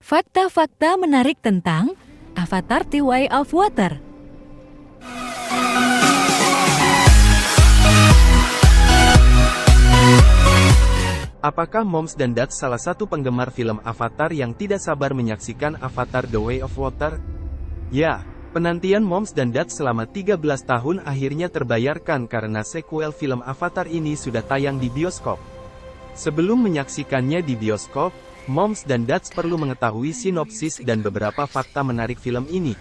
Fakta-fakta menarik tentang Avatar: The Way of Water. Apakah Moms dan Dads salah satu penggemar film Avatar yang tidak sabar menyaksikan Avatar: The Way of Water? Ya, penantian Moms dan Dads selama 13 tahun akhirnya terbayarkan karena sequel film Avatar ini sudah tayang di bioskop. Sebelum menyaksikannya di bioskop, Moms dan Dads perlu mengetahui sinopsis dan beberapa fakta menarik film ini.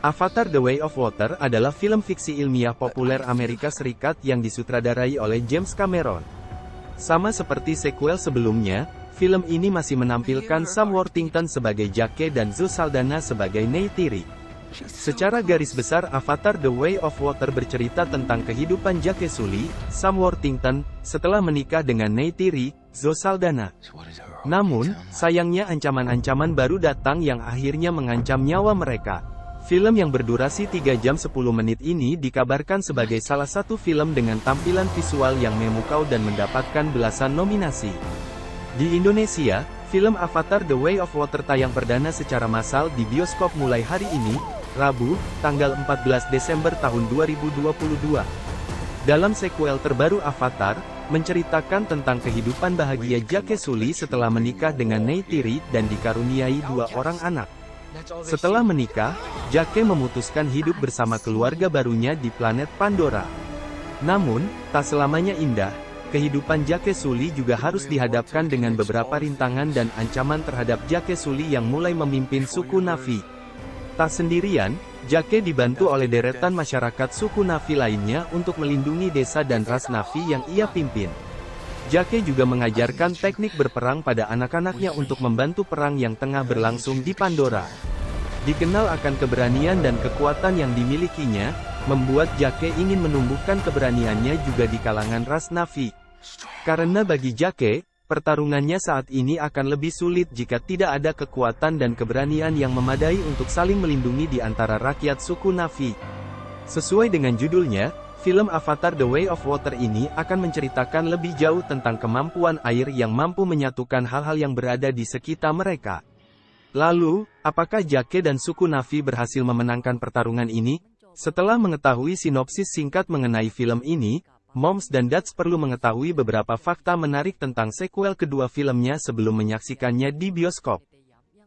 Avatar: The Way of Water adalah film fiksi ilmiah populer Amerika Serikat yang disutradarai oleh James Cameron. Sama seperti sequel sebelumnya, film ini masih menampilkan Sam Worthington sebagai Jake dan Zoe Saldana sebagai Neytiri. Secara garis besar, Avatar: The Way of Water bercerita tentang kehidupan Jake Sully, Sam Worthington, setelah menikah dengan Neytiri, Zoe Saldana. Namun, sayangnya ancaman-ancaman baru datang yang akhirnya mengancam nyawa mereka. Film yang berdurasi 3 jam 10 menit ini dikabarkan sebagai salah satu film dengan tampilan visual yang memukau dan mendapatkan belasan nominasi. Di Indonesia, film Avatar: The Way of Water tayang perdana secara massal di bioskop mulai hari ini, Rabu, tanggal 14 Desember tahun 2022. Dalam sequel terbaru Avatar, menceritakan tentang kehidupan bahagia Jake Sully setelah menikah dengan Neytiri dan dikaruniai 2 orang anak. Setelah menikah, Jake memutuskan hidup bersama keluarga barunya di planet Pandora. Namun, tak selamanya indah, kehidupan Jake Sully juga harus dihadapkan dengan beberapa rintangan dan ancaman terhadap Jake Sully yang mulai memimpin suku Na'vi. Tak sendirian, Jake dibantu oleh deretan masyarakat suku Na'vi lainnya untuk melindungi desa dan ras Na'vi yang ia pimpin. Jake juga mengajarkan teknik berperang pada anak-anaknya untuk membantu perang yang tengah berlangsung di Pandora. Dikenal akan keberanian dan kekuatan yang dimilikinya, membuat Jake ingin menumbuhkan keberaniannya juga di kalangan ras Na'vi. Karena bagi Jake, pertarungannya saat ini akan lebih sulit jika tidak ada kekuatan dan keberanian yang memadai untuk saling melindungi di antara rakyat suku Na'vi. Sesuai dengan judulnya, film Avatar: The Way of Water ini akan menceritakan lebih jauh tentang kemampuan air yang mampu menyatukan hal-hal yang berada di sekitar mereka. Lalu, apakah Jake dan suku Na'vi berhasil memenangkan pertarungan ini? Setelah mengetahui sinopsis singkat mengenai film ini, Moms dan Dads perlu mengetahui beberapa fakta menarik tentang sequel kedua filmnya sebelum menyaksikannya di bioskop.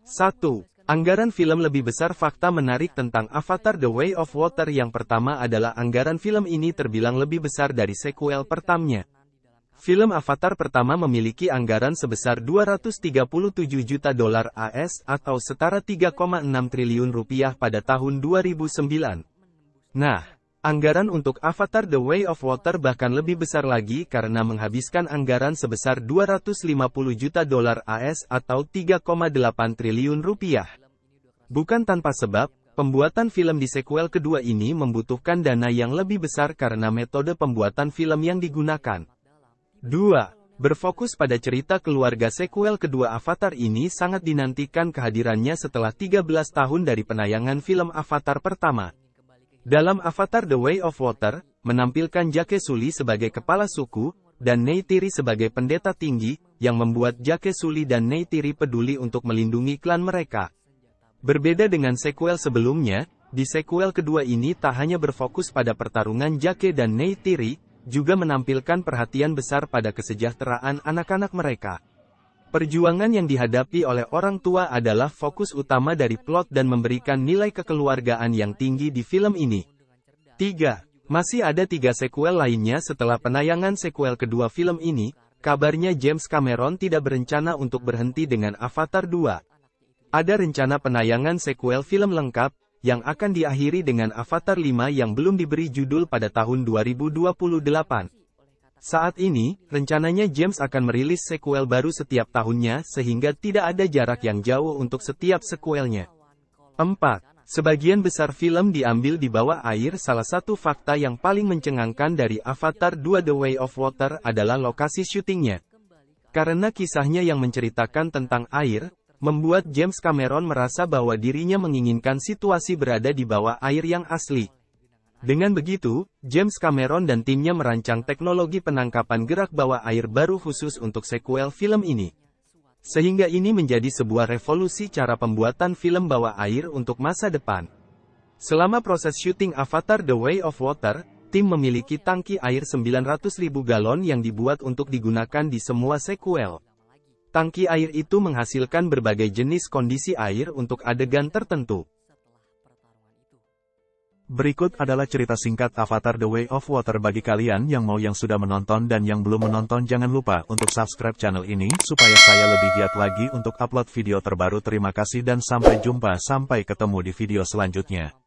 1. Anggaran film lebih besar. Fakta menarik tentang Avatar: The Way of Water yang pertama adalah anggaran film ini terbilang lebih besar dari sequel pertamanya. Film Avatar pertama memiliki anggaran sebesar $237 juta AS atau setara 3,6 triliun rupiah pada tahun 2009. Nah, anggaran untuk Avatar: The Way of Water bahkan lebih besar lagi karena menghabiskan anggaran sebesar $250 juta AS atau 3,8 triliun rupiah. Bukan tanpa sebab, pembuatan film di sequel kedua ini membutuhkan dana yang lebih besar karena metode pembuatan film yang digunakan. 2. Berfokus pada cerita keluarga. Sequel kedua Avatar ini sangat dinantikan kehadirannya setelah 13 tahun dari penayangan film Avatar pertama. Dalam Avatar: The Way of Water, menampilkan Jake Sully sebagai kepala suku, dan Neytiri sebagai pendeta tinggi, yang membuat Jake Sully dan Neytiri peduli untuk melindungi klan mereka. Berbeda dengan sequel sebelumnya, di sequel kedua ini tak hanya berfokus pada pertarungan Jake dan Neytiri, juga menampilkan perhatian besar pada kesejahteraan anak-anak mereka. Perjuangan yang dihadapi oleh orang tua adalah fokus utama dari plot dan memberikan nilai kekeluargaan yang tinggi di film ini. 3. Masih ada 3 sequel lainnya setelah penayangan sequel kedua film ini. Kabarnya James Cameron tidak berencana untuk berhenti dengan Avatar 2. Ada rencana penayangan sequel film lengkap, yang akan diakhiri dengan Avatar 5 yang belum diberi judul pada tahun 2028. Saat ini, rencananya James akan merilis sequel baru setiap tahunnya sehingga tidak ada jarak yang jauh untuk setiap sequelnya. 4. Sebagian besar film diambil di bawah air. Salah satu fakta yang paling mencengangkan dari Avatar 2: The Way of Water adalah lokasi syutingnya. Karena kisahnya yang menceritakan tentang air, membuat James Cameron merasa bahwa dirinya menginginkan situasi berada di bawah air yang asli. Dengan begitu, James Cameron dan timnya merancang teknologi penangkapan gerak bawah air baru khusus untuk sequel film ini. Sehingga ini menjadi sebuah revolusi cara pembuatan film bawah air untuk masa depan. Selama proses syuting Avatar The Way of Water, tim memiliki tangki air 900.000 galon yang dibuat untuk digunakan di semua sequel. Tangki air itu menghasilkan berbagai jenis kondisi air untuk adegan tertentu. Berikut adalah cerita singkat Avatar The Way of Water bagi kalian yang sudah menonton dan yang belum menonton. Jangan lupa untuk subscribe channel ini supaya saya lebih giat lagi untuk upload video terbaru. Terima kasih dan sampai jumpa, sampai ketemu di video selanjutnya.